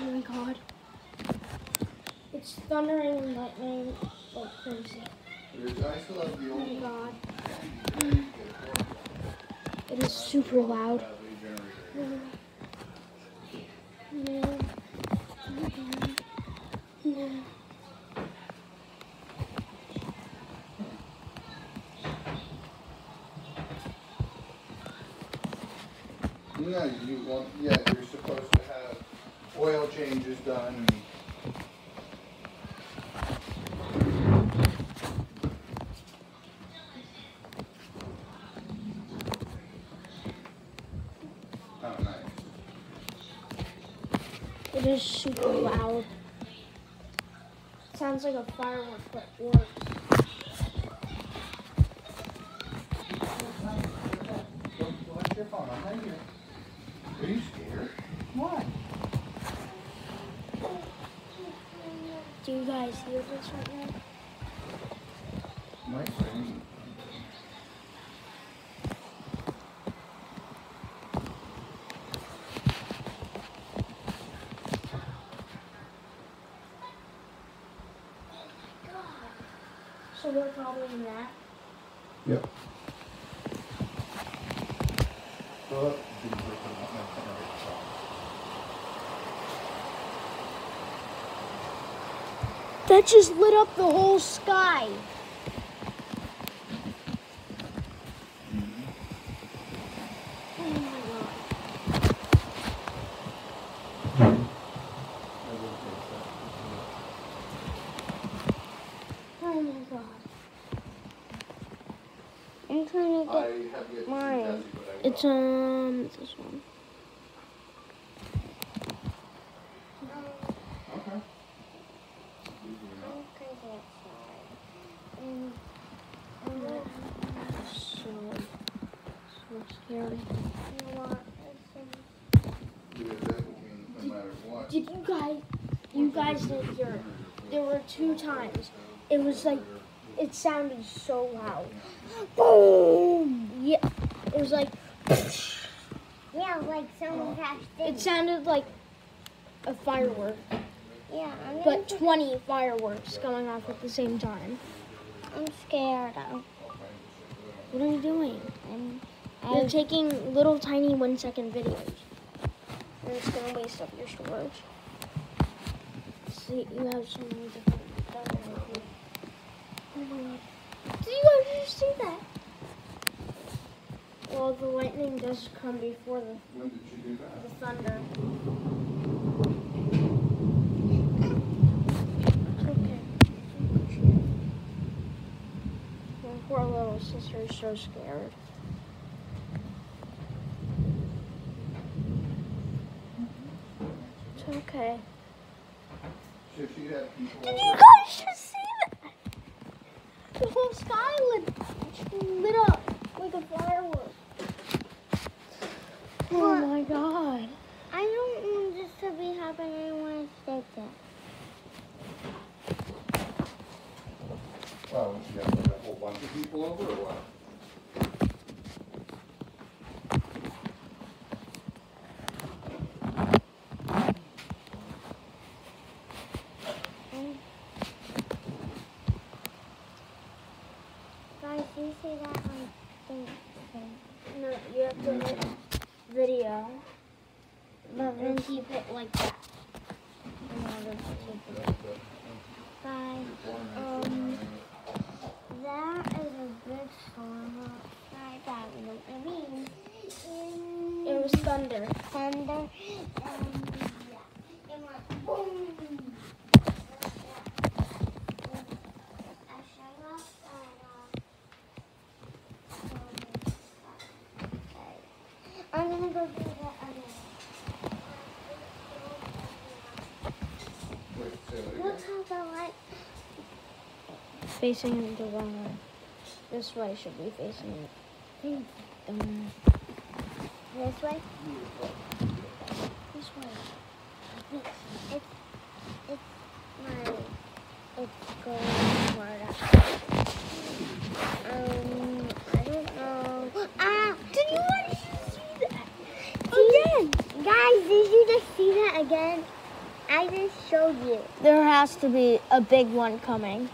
my god. It's thundering and lightning like crazy. Oh my god. It is super loud. No. No. No. No, you're supposed to have oil changes done. Oh, nice. It is super loud. It sounds like a firework, but works. What's your phone? I'm right here. Are you scared? Why? Do you guys hear this right now? My friend. So we're probably in that. Yep. That just lit up the whole sky. Oh my god. Oh my god. I'm trying to get mine. It's this one. Okay. So scary. No matter what. Did you guys didn't hear it? There were 2 times. It was like, it sounded so loud. Boom! Yeah, it was like, Yeah, like someone crashed in. it sounded like a firework, Yeah, but 20 fireworks going off at the same time. I'm scared. What are you doing? You're taking little tiny 1-second videos. And it's gonna waste up your storage. See, you have so many different. Oh my god. Did you guys just see that? Well, the lightning does come before the When did you do that? thunder. It's okay. My poor little sister is so scared. It's okay. So she had people Did you guys just see that? The whole sky lit up like a firework. Oh my god. I don't want this to be happening. I want to stay there. Well, you have like a whole bunch of people over or what? Guys, do you see that thing? No, you have to hit video. But then keep it like that. In order to keep it. Guys, that is a big storm outside that we don't mean. It was thunder. Thunder. Yeah. It went boom. I'm gonna go do that again. Wait, say that again. Look how the light. Facing the wrong way. This way should be facing it. This way? This way. It's my. It's going toward us. I don't know. Ah! Did you guys see that? Again! Guys, did you just see that again? I just showed you. There has to be a big one coming.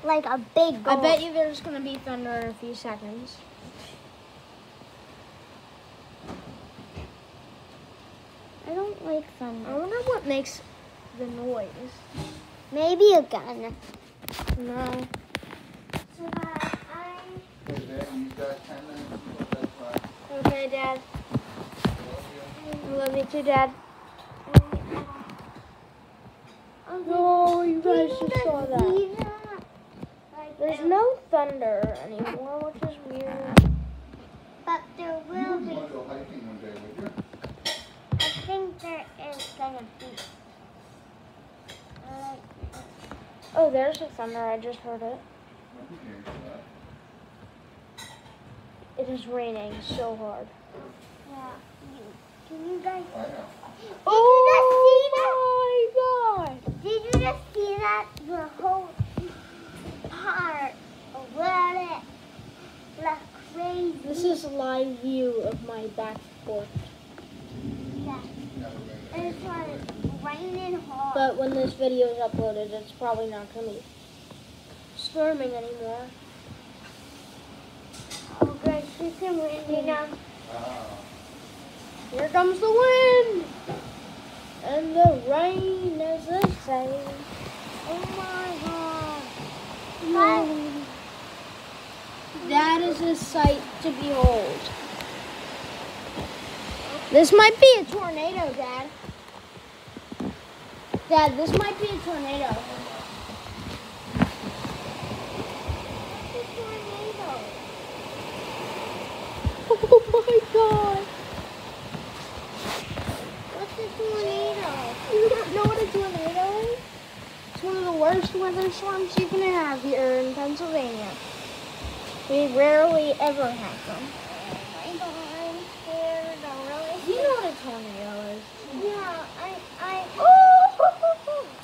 Like a big goal. I bet you there's gonna be thunder in a few seconds. I don't like I thunder. wonder what makes the noise. Maybe a gun. No. So that Hey, Dad, you've got 10 minutes. That's fine. Okay, Dad. I love you too, Dad. No, you guys just saw that. There's no thunder anymore, which is weird. But there You will wouldn't be. want to go hiking one day, would you? I think there is gonna be. Oh, there's a thunder. I just heard it. I'd be game for that. It is raining so hard. Yeah. Can you guys? I know. Oh my God! Did you just see that? The whole part of it. Like crazy. This is a live view of my back porch. Yeah. Never been And it's like raining hard. But when this video is uploaded, it's probably not going to be storming anymore. Oh, good. It's windy now. Here comes the wind and the rain, as they say. Oh my God. That is a sight to behold. This might be a tornado, Dad. Dad, this might be a tornado. It's a tornado. Oh my God. What's a tornado? You don't know what a tornado is? It's one of the worst weather storms you can have here in Pennsylvania. We rarely ever have them. I don't. I'm scared. I'm really You know what a tornado is? Yeah,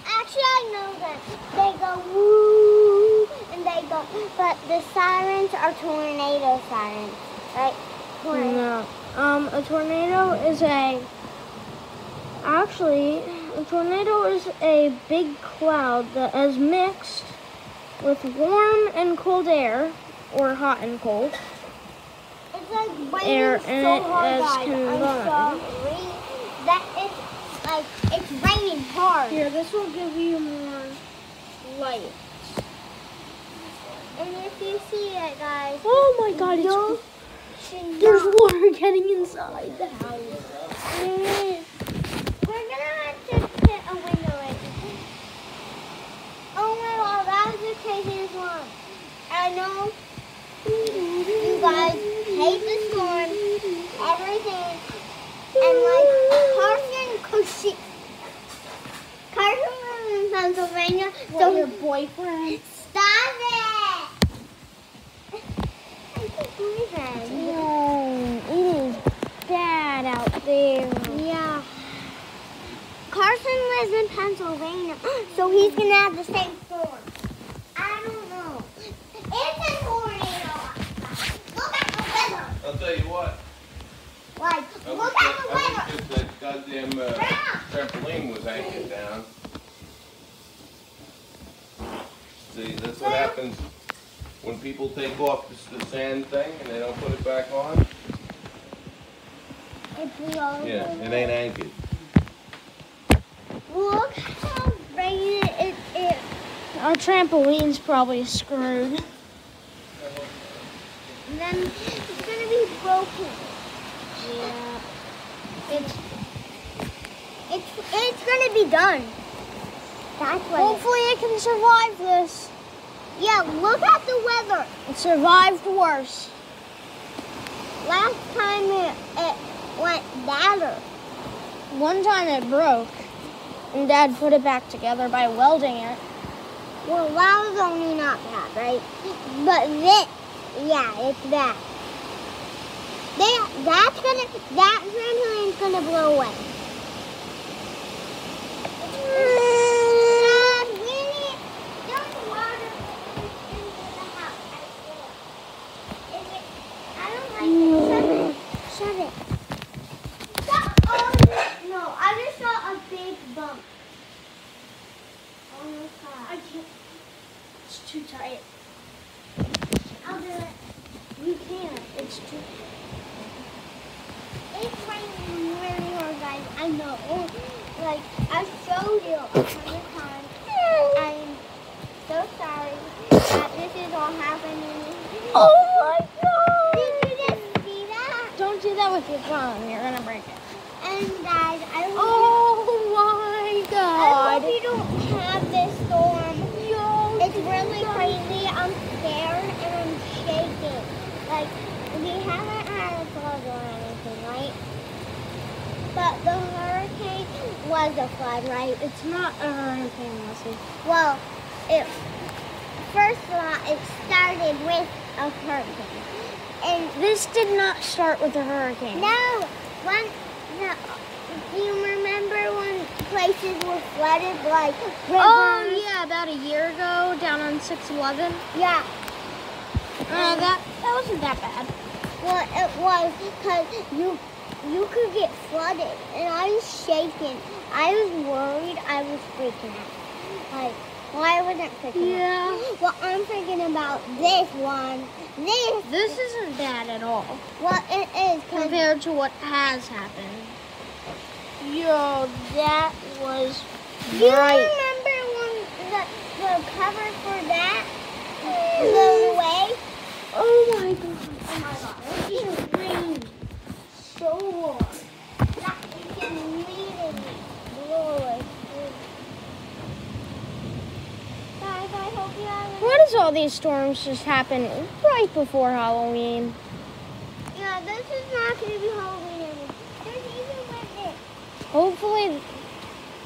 actually I know that. They go woo and they go, but the sirens are tornado sirens, right? Tornado. No. A tornado is a tornado is a big cloud that is mixed with warm and cold air, or hot and cold. It's like raining Air so and it hard, is guys. I'm combined. sorry. That it's like it's raining hard. Here, this will give you more light. And if you see it, guys, Oh my God, you'll there's water getting inside the house. We're gonna have to put a window in. Oh my God, that was the craziest one. I know you guys hate the storm, everything, and like Carson lives in Pennsylvania, so Your boyfriend? stop it! I can't believe it. No, it is bad out there. Yeah. Carson lives in Pennsylvania, so he's gonna have the same storm. I don't know. It's a tornado. Look at the weather. I'll tell you what. Like, look at the I weather. wish that goddamn trampoline was anchored down. See, that's what happens when people take off the sand thing and they don't put it back on. It blows. Yeah, it ain't anchored. Look how rainy it is. Our trampoline's probably screwed. And then it's gonna be broken. Yeah. It's gonna be done. That's what. Hopefully it can survive this. Yeah, look at the weather. It survived worse. Last time it went better. One time it broke, and Dad put it back together by welding it. Well, that was only not bad, right? But this, yeah, it's bad. That trampoline's gonna blow away. Dad, we need, there's water into the house, I swear. I don't like it. Shut it. Shut it. Oh, no, I just saw a big bump. too tight. I'll do it. You can't. It's too. It's raining really hard, guys. I know. Like, I showed you 100 times. I'm so sorry that this is all happening. Oh my God! Did you just see that? Don't do that with your phone. You're gonna break it. And guys, I hope, Oh my I God! hope you don't have this storm. Yo, It's really crazy. I'm scared and I'm shaking. Like, we haven't had a flood or anything, right? But the hurricane was a flood, right? it's not a hurricane, Leslie. Well, first of all, it started with a hurricane. And This did not start with a hurricane. no, do you remember when places were flooded, like rivers? Oh yeah, about a year ago, down on 611. Yeah. That wasn't that bad. Well, it was because you could get flooded, and I was shaking. I was worried. I was freaking out. Like, well, I wasn't freaking out. Yeah. Well, I'm freaking about this one. This isn't bad at all Well, it is compared to what has happened. Yo, that was Do you right. remember when the cover for that blew away? Oh my God. Oh my God! It just rained so hard that it can really blow away. Guys, I hope you have. Why does all these storms just happen right before Halloween? Yeah, this is not going to be Halloween anymore. There's even with it. Hopefully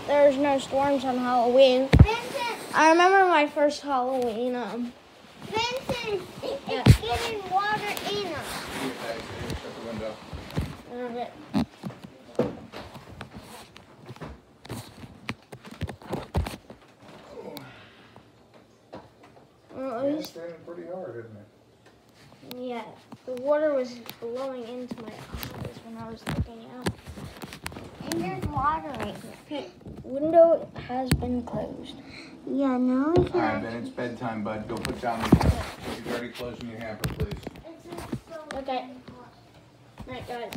there's no storms on Halloween. Vincent, I remember my first Halloween. Vincent, Yeah. it's getting water in us. Shut the window. Well, at Yeah, it's least, raining pretty hard, isn't it? yeah, the water was blowing into my eyes when I was looking out. And there's water right here. Window has been closed. Yeah, no, we All right, can't. then it's bedtime, bud. Go put down the hamper. You've already closed your hamper, please. Okay. Night, guys.